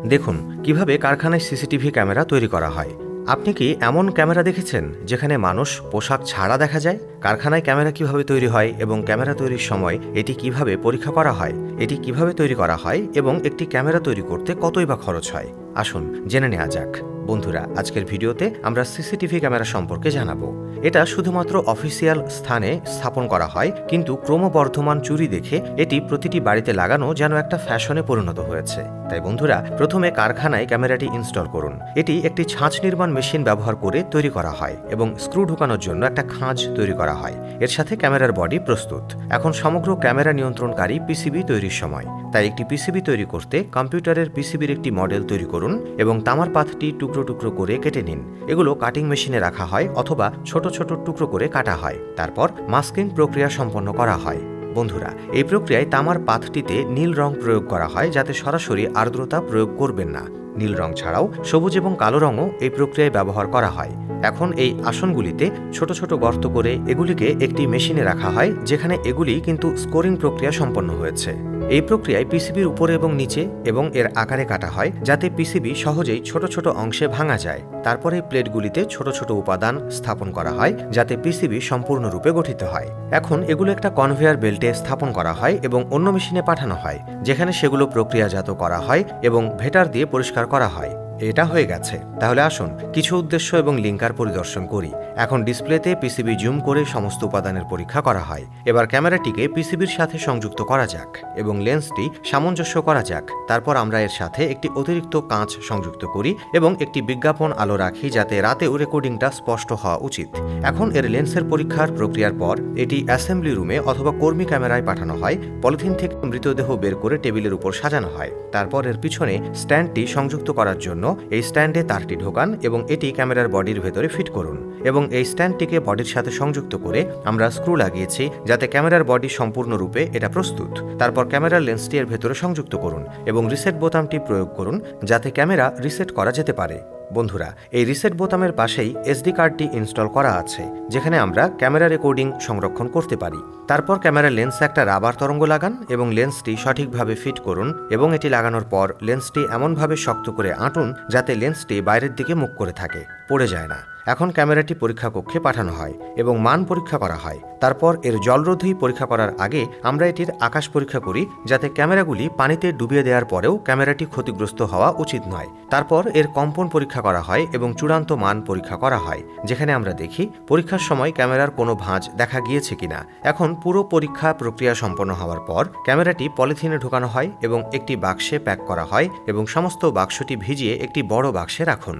দেখুন কিভাবে কারখানায় সিসিটিভি ক্যামেরা তৈরি করা হয়। আপনি কি এমন ক্যামেরা দেখেছেন যেখানে মানুষ পোশাক ছাড়া দেখা যায়? কারখানায় ক্যামেরা কিভাবে তৈরি হয় এবং ক্যামেরা তৈরির সময় এটি কিভাবে পরীক্ষা করা হয়, এটি কিভাবে তৈরি করা হয় এবং একটি ক্যামেরা তৈরি করতে কতই বা খরচ হয়, আসুন জেনে নেওয়া যাক। বন্ধুরা, আজকের ভিডিওতে আমরা সিসিটিভি ক্যামেরা সম্পর্কে জানাবো। এটা শুধুমাত্র অফিসিয়াল স্থানে স্থাপন করা হয়, কিন্তু ক্রমবর্ধমান চুরি দেখে এটি প্রতিটি বাড়িতে লাগানো যেন একটা ফ্যাশনে পরিণত হয়েছে। তাই বন্ধুরা, প্রথমে কারখানায় ক্যামেরাটি ইনস্টল করুন। এটি একটি ছাঁচ নির্মাণ মেশিন ব্যবহার করে তৈরি করা হয় এবং স্ক্রু ঢোকানোর জন্য একটা খাঁজ তৈরি করা হয়। এর সাথে ক্যামেরার বডি প্রস্তুত। এখন সমগ্র ক্যামেরা নিয়ন্ত্রণকারী পিসিবি তৈরির সময়। তাই একটি পিসিবি তৈরি করতে কম্পিউটারের পিসিবির একটি মডেল তৈরি করুন এবং তামার পাতটি টুকরো টুকরো করে কেটে নিন। এগুলো কাটিং মেশিনে রাখা হয় অথবা ছোট ছোট টুকরো করে কাটা হয়। তারপর মাস্কিং প্রক্রিয়া সম্পন্ন করা হয়। বন্ধুরা, এই প্রক্রিয়ায় তামার পাতটিতে নীল রং প্রয়োগ করা হয়, যাতে সরাসরি আর্দ্রতা প্রয়োগ করবেন না। নীল রং ছাড়াও সবুজ এবং কালো রঙও এই প্রক্রিয়ায় ব্যবহার করা হয়। এখন এই আসনগুলিতে ছোট ছোট গর্ত করে এগুলিকে একটি মেশিনে রাখা হয়, যেখানে এগুলি কিন্তু স্কোরিং প্রক্রিয়া সম্পন্ন হয়েছে। এই প্রক্রিয়ায় পিসিবির উপরে এবং নিচে এবং এর আকারে কাটা হয়, যাতে পিসিবি সহজেই ছোট ছোট অংশে ভাঙা যায়। তারপরে প্লেটগুলিতে ছোট ছোট উপাদান স্থাপন করা হয়, যাতে পিসিবি সম্পূর্ণরূপে গঠিত হয়। এখন এগুলো একটা কনভেয়ার বেল্টে স্থাপন করা হয় এবং অন্য মেশিনে পাঠানো হয়, যেখানে সেগুলো প্রক্রিয়াজাত করা হয় এবং ভেটার দিয়ে পরিষ্কার করা হয়। এটা হয়ে গেছে। তাহলে আসুন কিছু উদ্দেশ্য এবং লিঙ্কার পরিদর্শন করি। এখন ডিসপ্লেতে পিসিবি জুম করে সমস্ত উপাদানের পরীক্ষা করা হয়। এবার ক্যামেরাটিকে পিসিবির সাথে সংযুক্ত করা যাক এবং লেন্সটি সামঞ্জস্য করা যাক। তারপর আমরা এর সাথে একটি অতিরিক্ত কাঁচ সংযুক্ত করি এবং একটি বিজ্ঞাপন আলো রাখি, যাতে রাতেও রেকর্ডিংটা স্পষ্ট হওয়া উচিত। এখন এর লেন্সের পরীক্ষার প্রক্রিয়ার পর এটি অ্যাসেম্বলি রুমে অথবা কর্মী ক্যামেরায় পাঠানো হয়। পলিথিন থেকে মৃতদেহ বের করে টেবিলের উপর সাজানো হয়। তারপর এর পিছনে স্ট্যান্ডটি সংযুক্ত করার জন্য এই স্ট্যান্ডে তারটি ঢোকান এবং এটি ক্যামেরার বডির ভেতরে ফিট করুন এবং এই স্ট্যান্ডটিকে বডির সাথে সংযুক্ত করে আমরা স্ক্রু লাগিয়েছি, যাতে ক্যামেরার বডি সম্পূর্ণরূপে এটা প্রস্তুত। তারপর ক্যামেরার লেন্সটি এর ভেতরে সংযুক্ত করুন এবং রিসেট বোতামটি প্রয়োগ করুন, যাতে ক্যামেরা রিসেট করা যেতে পারে। বন্ধুরা, এই রিসেট বোতামের পাশেই এসডি কার্ডটি ইনস্টল করা আছে, যেখানে আমরা ক্যামেরা রেকর্ডিং সংরক্ষণ করতে পারি। তারপর ক্যামেরার লেন্সে একটা রাবার তরঙ্গ লাগান এবং লেন্সটি সঠিকভাবে ফিট করুন এবং এটি লাগানোর পর লেন্সটি এমনভাবে শক্ত করে আঁটুন, যাতে লেন্সটি বাইরের দিকে মুখ করে থাকে, পড়ে যায় না। এখন ক্যামেরাটি পরীক্ষা কক্ষে পাঠানো হয় এবং মান পরীক্ষা করা হয়। তারপর এর জলরোধী পরীক্ষা করার আগে আমরা এটির আকাশ পরীক্ষা করি, যাতে ক্যামেরাগুলি পানিতে ডুবিয়ে দেওয়ার পরেও ক্যামেরাটি ক্ষতিগ্রস্ত হওয়া উচিত নয়। তারপর এর কম্পন পরীক্ষা করা হয় এবং চূড়ান্ত মান পরীক্ষা করা হয়, যেখানে আমরা দেখি পরীক্ষার সময় ক্যামেরার কোনো ভাঁজ দেখা গিয়েছে কিনা। এখন পুরো পরীক্ষা প্রক্রিয়া সম্পন্ন হওয়ার পর ক্যামেরাটি পলিথিনে ঢোকানো হয় এবং একটি বাক্সে প্যাক করা হয় এবং সমস্ত বাক্সটি ভিজিয়ে একটি বড় বাক্সে রাখুন।